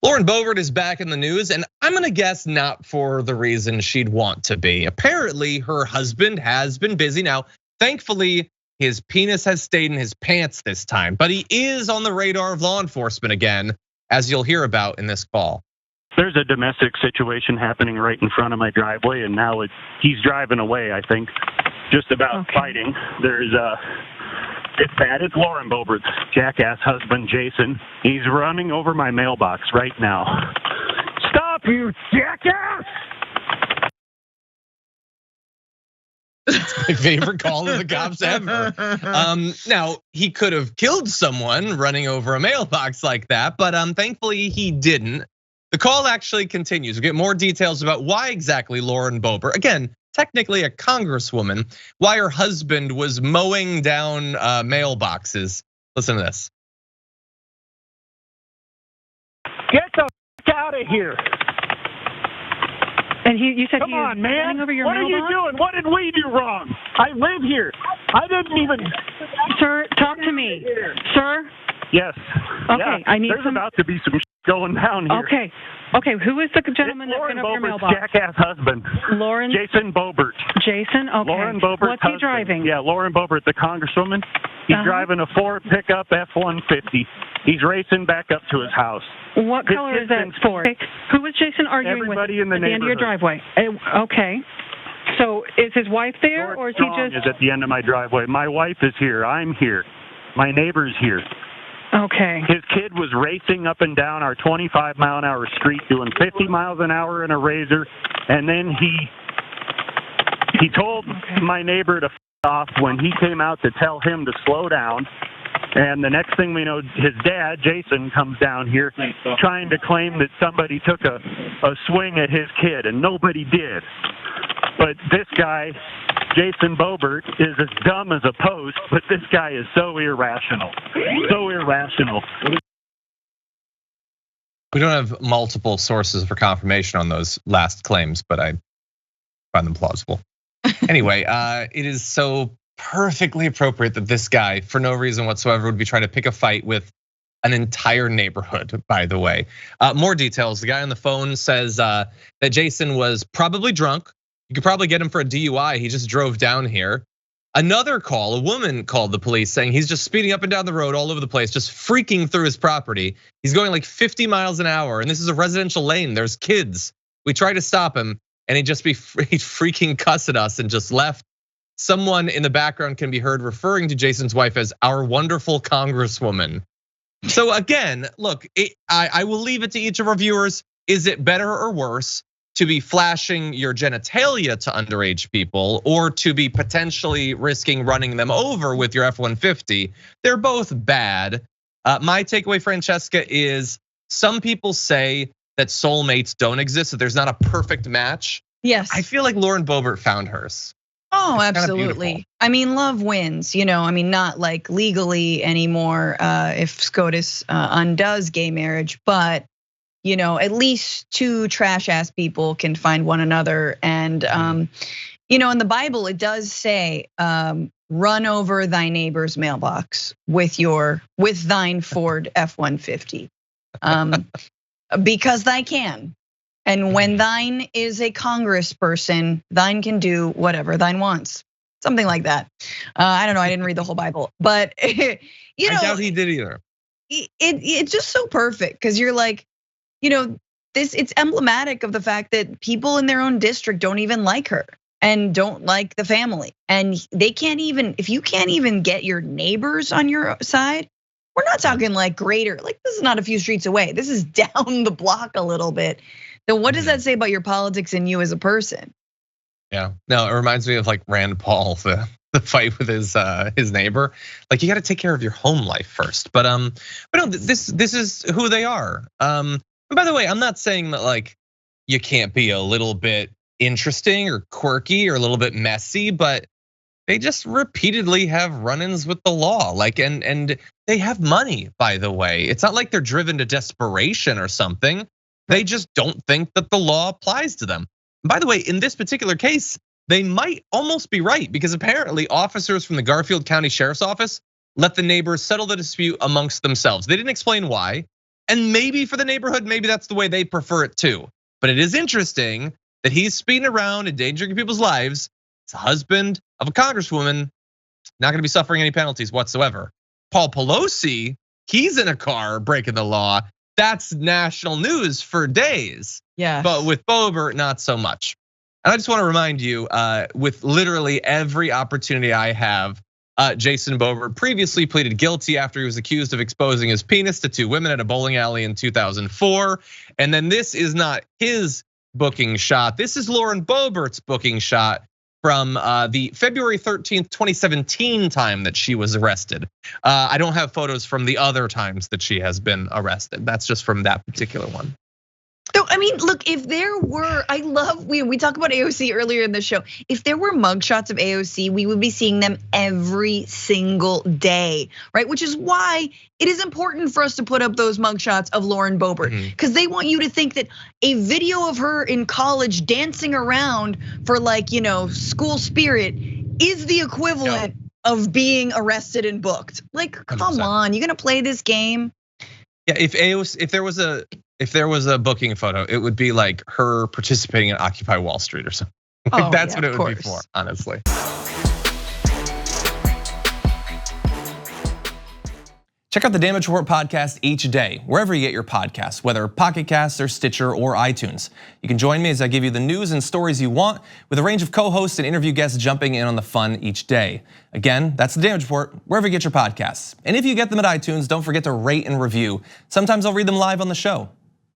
Lauren Boebert is back in the news, and I'm gonna guess not for the reason she'd want to be. Apparently, her husband has been busy. Now, thankfully, his penis has stayed in his pants this time, but he is on the radar of law enforcement again, as you'll hear about in this call. There's a domestic situation happening right in front of my driveway, and now he's driving away, I think, just about fighting. It's bad. It's Lauren Boebert's jackass husband, Jayson. He's running over my mailbox right now. Stop, you jackass! It's my favorite call to the cops ever. Now, he could have killed someone running over a mailbox like that, but thankfully he didn't. The call actually continues. We get more details about why exactly Lauren Boebert, again, technically a congresswoman, why her husband was mowing down mailboxes. Listen to this. Get the f out of here. And you said Come he on, is man. running over your what mailbox? are you doing? What did we do wrong? I live here. I didn't even. Sir, talk to me. Sir? Yes. Okay, yeah. I need There's some. about to be some going down here. Okay. Who is the gentleman that went over your Lauren mailbox? Boebert's jackass husband. Lauren. Jayson Boebert. Jayson. Okay. Lauren Boebert's What's he husband. driving? Yeah, Lauren Boebert, the congresswoman. He's driving a Ford pickup F-150. He's racing back up to his house. What color is that Ford? Okay. Who was Jayson arguing Everybody with in the at the end of your neighborhood. driveway? Okay. So is his wife there, or is he Strong just? is at the end of my driveway. My wife is here. I'm here. My neighbor's here. Okay. His kid was racing up and down our 25-mile-an-hour street, doing 50 miles an hour in a Razor, and then he told my neighbor to f off when he came out to tell him to slow down. And the next thing we know, his dad, Jayson, comes down here trying to claim that somebody took a swing at his kid, and nobody did. But this guy, Jayson Boebert, is as dumb as a post, but this guy is so irrational. So irrational. We don't have multiple sources for confirmation on those last claims, but I find them plausible. Anyway, it is so perfectly appropriate that this guy, for no reason whatsoever, would be trying to pick a fight with an entire neighborhood, by the way. More details. The guy on the phone says that Jayson was probably drunk. You could probably get him for a DUI. He just drove down here. Another call, a woman called the police saying he's just speeding up and down the road all over the place, just freaking through his property. He's going like 50 miles an hour, and this is a residential lane. There's kids. We tried to stop him, and he'd freaking cuss at us and just left. Someone in the background can be heard referring to Jayson's wife as our wonderful congresswoman. So again, look, I will leave it to each of our viewers. Is it better or worse to be flashing your genitalia to underage people, or to be potentially risking running them over with your F-150? They're both bad. My takeaway, Francesca, is some people say that soulmates don't exist, that there's not a perfect match. Yes. I feel like Lauren Boebert found hers. Oh, absolutely. I mean, love wins, I mean, not like legally anymore if SCOTUS undoes gay marriage, but at least two trash ass people can find one another. And in the Bible, it does say, run over thy neighbor's mailbox with thine Ford F-150, because thy can. And when thine is a congressperson, thine can do whatever thine wants. Something like that. I don't know, I didn't read the whole Bible, but I doubt he did either. It's just so perfect, because you're like, it's emblematic of the fact that people in their own district don't even like her and don't like the family. And they can't even, if you can't even get your neighbors on your side, we're not talking like greater, like this is not a few streets away. This is down the block a little bit. Then what does that say about your politics and you as a person? Yeah, no, it reminds me of like Rand Paul, the fight with his neighbor. Like, you got to take care of your home life first. But no, this is who they are. And by the way, I'm not saying that like you can't be a little bit interesting or quirky or a little bit messy, but they just repeatedly have run-ins with the law. Like, and they have money, by the way. It's not like they're driven to desperation or something. They just don't think that the law applies to them. And by the way, in this particular case, they might almost be right, because apparently officers from the Garfield County Sheriff's Office let the neighbors settle the dispute amongst themselves. They didn't explain why. And maybe for the neighborhood, maybe that's the way they prefer it too. But it is interesting that he's speeding around, endangering people's lives. He's a husband of a congresswoman, not gonna be suffering any penalties whatsoever. Paul Pelosi, he's in a car breaking the law. That's national news for days. Yeah. But with Boebert, not so much. And I just want to remind you, with literally every opportunity I have, Jayson Boebert previously pleaded guilty after he was accused of exposing his penis to 2 women at a bowling alley in 2004. And then this is not his booking shot. This is Lauren Boebert's booking shot from the February 13th, 2017 time that she was arrested. I don't have photos from the other times that she has been arrested. That's just from that particular one. So, I mean, look, if there were, we talked about AOC earlier in the show. If there were mugshots of AOC, we would be seeing them every single day, right? Which is why it is important for us to put up those mugshots of Lauren Boebert, because they want you to think that a video of her in college dancing around for like, school spirit is the equivalent of being arrested and booked. Like, come 100%. on, you gonna play this game? Yeah, if there was a booking photo, it would be like her participating in Occupy Wall Street or something. That's what it would be for, honestly. Check out the Damage Report podcast each day, wherever you get your podcasts, whether Pocket Casts or Stitcher or iTunes. You can join me as I give you the news and stories you want, with a range of co-hosts and interview guests jumping in on the fun each day. Again, that's the Damage Report, wherever you get your podcasts. And if you get them at iTunes, don't forget to rate and review. Sometimes I'll read them live on the show.